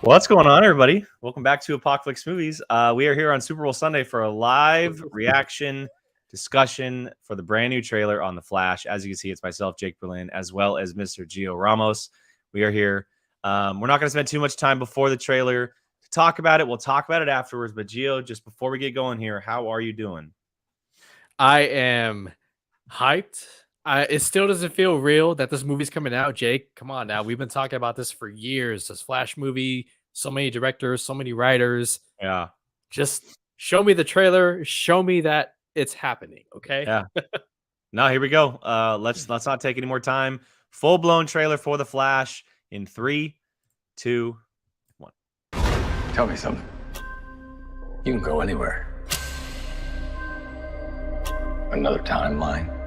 Well, what's going on, everybody? Welcome back to Apocalypse Movies. We are here on Super Bowl Sunday for a live reaction discussion for the brand new trailer on The Flash. As you can see, it's myself, Jake Berlin, as well as Mr. Gio Ramos. We are here. We're not going to spend too much time before the trailer to talk about it. We'll talk about it afterwards. But Gio, just before we get going here, how are you doing? I am hyped. It still doesn't feel real that this movie's coming out. Jake, come on now. We've been talking about this for years. This Flash movie, so many directors, so many writers. Yeah. Just show me the trailer. Show me that it's happening. Okay. Yeah. No, here we go. Let's not take any more time. Full blown trailer for The Flash in 3, 2, 1. Tell me something. You can go anywhere. Another timeline.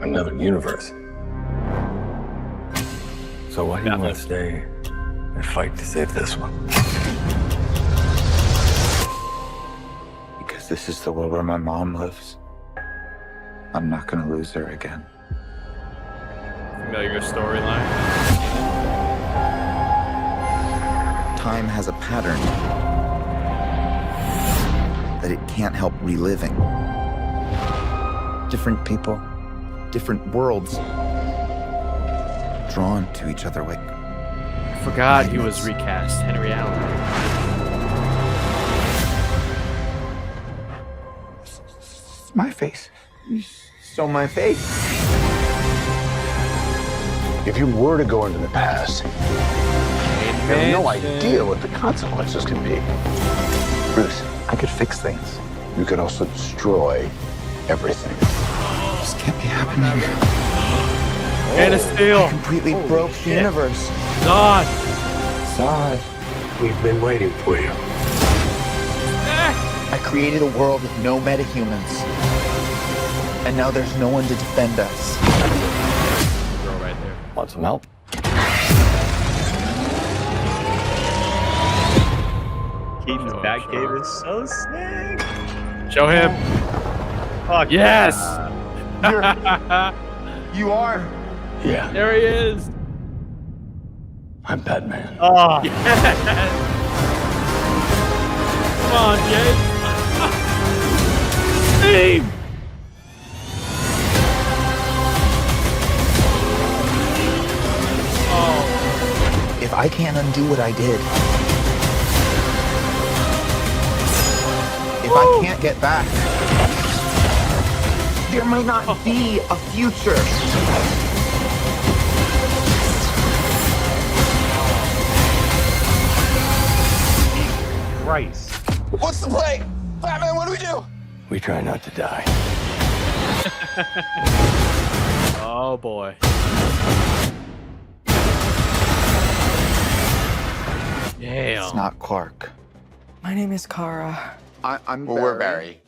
Another universe. So why do you want to stay and fight to save this one? Because this is the world where my mom lives. I'm not gonna lose her again. Familiar storyline. Time has a pattern that it can't help reliving. Different people, different worlds, drawn to each other like Forgot he was recast. Henry Allen. It's my face. You stole my face. If you were to go into the past, you have no idea what the consequences can be. Bruce, I could fix things. you could also destroy everything. This can't be happening. Man of Steel. Completely broke the universe. Zod. Zod. We've been waiting for you. I created a world with no metahumans. And now there's no one to defend us. Girl right there. Want some help? Keaton's Batcave is so sick. Show him. Fuck Yes. You are. Yeah, There he is. I'm Batman. Oh, Yes. Come on, Jake. Steve. Oh, If I can't undo what I did, if I can't get back, there might not be a future. Christ. What's the play? Batman, what do we do? We try not to die. oh boy. Damn. It's not Clark. My name is Kara. I'm Barry. We're Barry.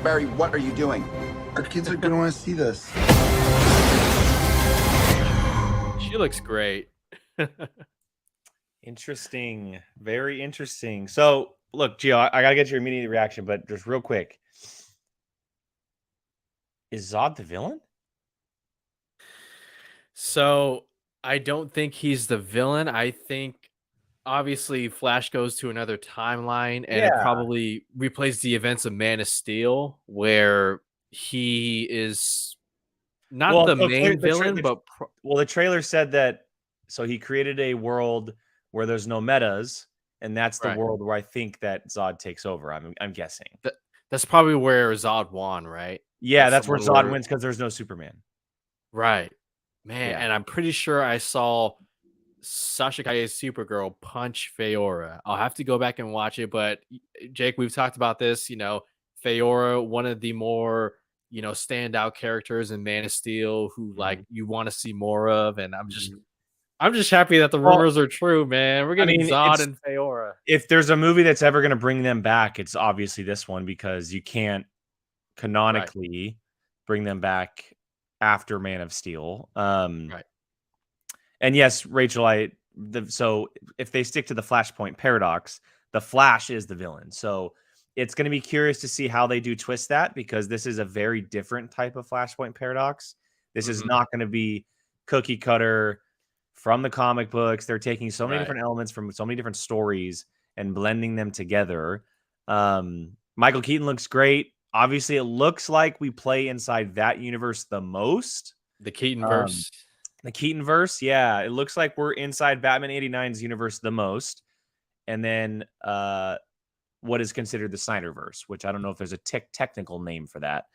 Barry, what are you doing? Our kids are gonna want to see this. She looks great. Interesting. Very interesting. So, look, Gio, I got to get your immediate reaction, but just real quick. Is Zod the villain? So I don't think he's the villain. I think obviously Flash goes to another timeline and it Yeah. probably replays the events of Man of Steel, where he is not the main villain, but well, the trailer said that. So he created a world where there's no metas, and that's the Right. world where I think that Zod takes over. I'm guessing. That's probably where Zod won, right? Yeah, that's the where one Zod wins because there's no Superman. Right. Man, Yeah. and I'm pretty sure I saw Sasha Calle's Supergirl punch Feora. I'll have to go back and watch it, but Jake, we've talked about this, Feora, one of the more, standout characters in Man of Steel who like you want to see more of, and I'm just happy that the rumors are true, man. We're getting Zod and Feora. If there's a movie that's ever going to bring them back, it's obviously this one because you can't canonically bring them back after Man of Steel. Right. And yes, Rachel, so if they stick to the Flashpoint paradox, the Flash is the villain. So it's going to be curious to see how they do twist that, because this is a very different type of Flashpoint paradox. This is not going to be cookie cutter from the comic books. They're taking so many different elements from so many different stories and blending them together. Michael Keaton looks great. Obviously, it looks like we play inside that universe the most. The Keatonverse. The Keatonverse, yeah. It looks like we're inside Batman 89's universe the most. And then what is considered the Snyderverse, which I don't know if there's a technical name for that.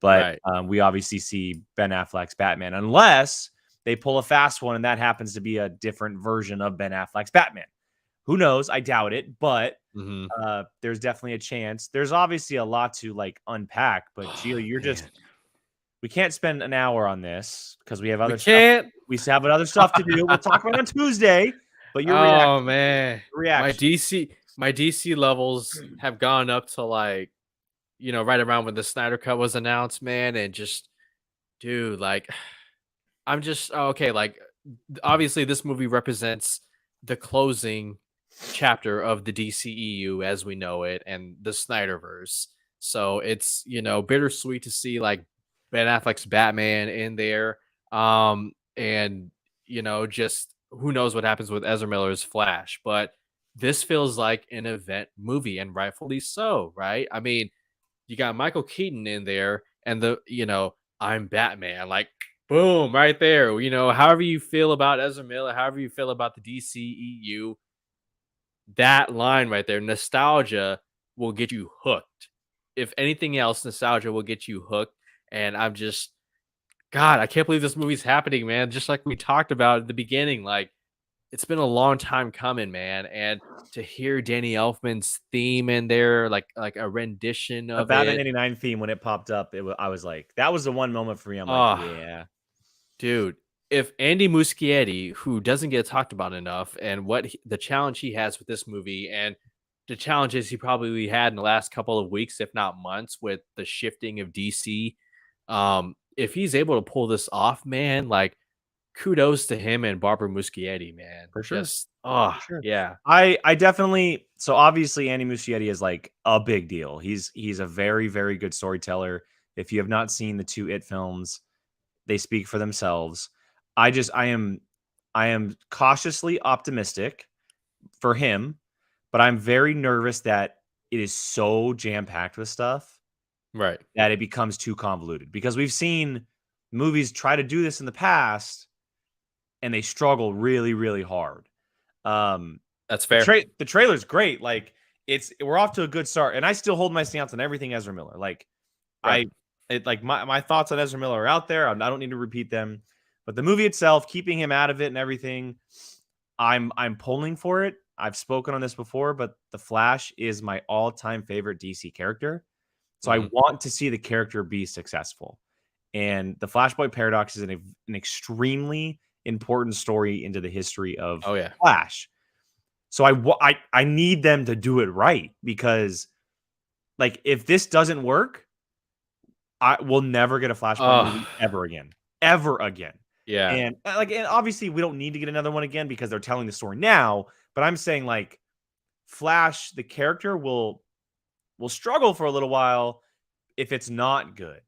But we obviously see Ben Affleck's Batman, unless they pull a fast one and that happens to be a different version of Ben Affleck's Batman. Who knows? I doubt it, but there's definitely a chance. There's obviously a lot to like unpack, but Gio, we can't spend an hour on this because we have other stuff. We have other stuff to do. We'll talk about it on Tuesday. But your reaction. My DC levels have gone up to like, right around when the Snyder Cut was announced, man, and just, dude, like, I'm just okay. Like, obviously, this movie represents the closing chapter of the DCEU as we know it, and the Snyderverse. So it's bittersweet to see like Ben Affleck's Batman in there, and just who knows what happens with Ezra Miller's Flash, but this feels like an event movie, and rightfully so, right? I mean, you got Michael Keaton in there, and I'm Batman, like, boom, right there. However you feel about Ezra Miller, however you feel about the DCEU, that line right there, nostalgia will get you hooked. If anything else, nostalgia will get you hooked. And I'm just, God, I can't believe this movie's happening, man. Just like we talked about at the beginning, like, it's been a long time coming, man. And to hear Danny Elfman's theme in there, like a rendition of the Batman 89 theme, when it popped up, I was like, that was the one moment for me. I'm like, yeah, dude. If Andy Muschietti, who doesn't get talked about enough, and the challenge he has with this movie, and the challenges he probably had in the last couple of weeks, if not months, with the shifting of DC, if he's able to pull this off, man, like, kudos to him and Barbara Muschietti, man. For sure. Yeah. I definitely. So obviously, Andy Muschietti is like a big deal. He's a very, very good storyteller. If you have not seen the 2 It films, they speak for themselves. I am cautiously optimistic for him, but I'm very nervous that it is so jam-packed with stuff, right, that it becomes too convoluted, because we've seen movies try to do this in the past and they struggle really, really hard. That's fair. The trailer's great. Like, we're off to a good start, and I still hold my stance on everything Ezra Miller. Like, right. My thoughts on Ezra Miller are out there. I don't need to repeat them. But the movie itself, keeping him out of it and everything, I'm pulling for it. I've spoken on this before, but the Flash is my all-time favorite DC character. So I want to see the character be successful. And the Flashpoint Paradox is an extremely important story into the history of Flash. So I need them to do it right, because like, if this doesn't work, I will never get a Flashpoint movie ever again. Yeah. And obviously we don't need to get another one again because they're telling the story now, but I'm saying, like, Flash, the character will struggle for a little while if it's not good.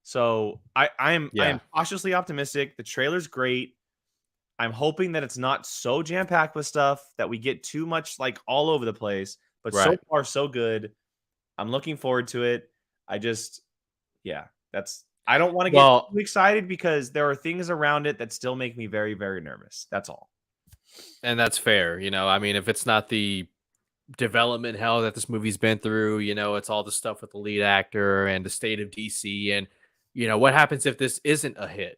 So I am cautiously optimistic. The trailer's great. I'm hoping that it's not so jam-packed with stuff that we get too much, like, all over the place, but so far so good. I'm looking forward to it. I don't want to get too excited, because there are things around it that still make me very, very nervous. That's all. And that's fair. I mean, if it's not the development hell that this movie's been through, it's all the stuff with the lead actor and the state of DC. And, what happens if this isn't a hit?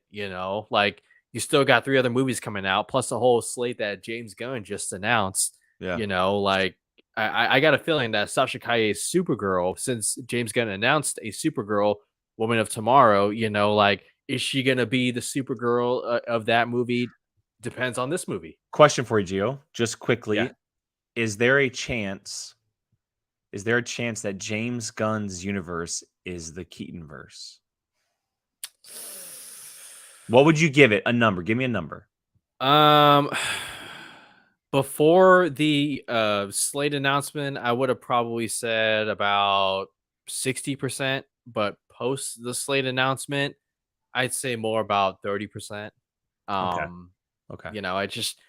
Like, you still got 3 other movies coming out, plus a whole slate that James Gunn just announced. Yeah. Like, I got a feeling that Sasha Calle's Supergirl, since James Gunn announced a Supergirl, Woman of Tomorrow, like, is she going to be the Supergirl of that movie? Depends on this movie. Question for you, Gio, just quickly. Yeah. Is there a chance that James Gunn's universe is the Keatonverse? What would you give it? A number. Give me a number. Before the slate announcement, I would have probably said about 60%, but post the slate announcement, I'd say more about 30%. Okay. Um, Okay. I just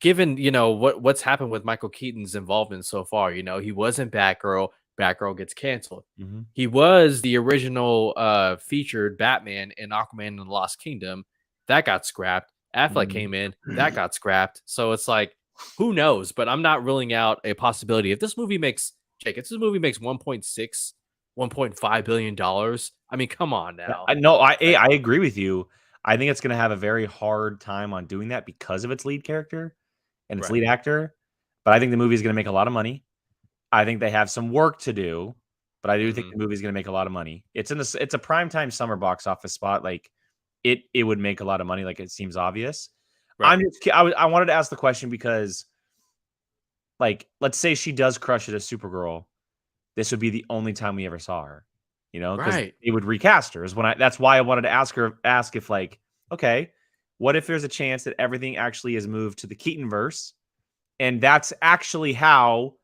given what's happened with Michael Keaton's involvement so far, he wasn't Batgirl. Batgirl gets canceled. Mhm. He was the original featured Batman in Aquaman and the Lost Kingdom. That got scrapped. Affleck Mhm. came in. That got scrapped. So it's like, who knows? But I'm not ruling out a possibility. If this movie makes 1.6, $1.5 billion. I mean, come on now. I agree with you. I think it's going to have a very hard time on doing that because of its lead character and its Right. lead actor. But I think the movie is going to make a lot of money. I think they have some work to do, but I do think Mhm. the movie is going to make a lot of money. It's a primetime summer box office spot. Like it would make a lot of money. Like it seems obvious. Right. I wanted to ask the question because, like, let's say she does crush it as Supergirl. This would be the only time we ever saw her, because Right. it would recast her. That's why I wanted to ask if, like, okay, what if there's a chance that everything actually is moved to the Keaton verse, and that's actually how,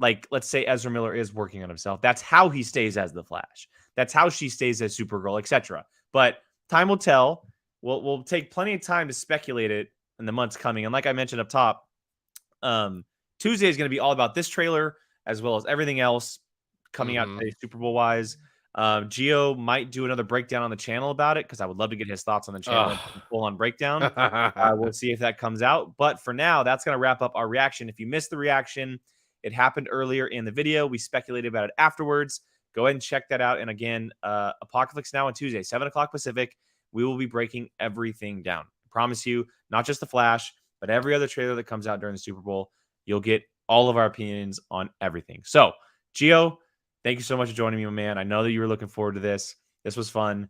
like, let's say Ezra Miller is working on himself. That's how he stays as the Flash. That's how she stays as Supergirl, etc. But time will tell. We'll take plenty of time to speculate it in the months coming. And like I mentioned up top, Tuesday is going to be all about this trailer as well as everything else coming out today, Super Bowl wise. Gio might do another breakdown on the channel about it because I would love to get his thoughts on the channel, full on breakdown. We'll see if that comes out. But for now, that's going to wrap up our reaction. If you missed the reaction, it happened earlier in the video. We speculated about it afterwards. Go ahead and check that out. And again, Apocalypse Now on Tuesday, 7 o'clock Pacific. We will be breaking everything down. I promise you, not just the Flash, but every other trailer that comes out during the Super Bowl. You'll get all of our opinions on everything. So, Gio, thank you so much for joining me, my man. I know that you were looking forward to this. This was fun.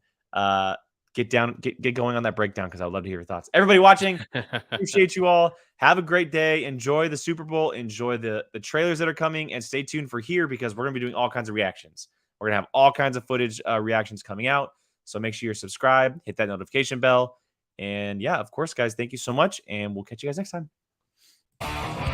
Get going on that breakdown because I would love to hear your thoughts. Everybody watching, appreciate you all. Have a great day. Enjoy the Super Bowl. Enjoy the trailers that are coming, and stay tuned for here because we're going to be doing all kinds of reactions. We're going to have all kinds of footage reactions coming out. So make sure you're subscribed, hit that notification bell. And yeah, of course, guys, thank you so much. And we'll catch you guys next time.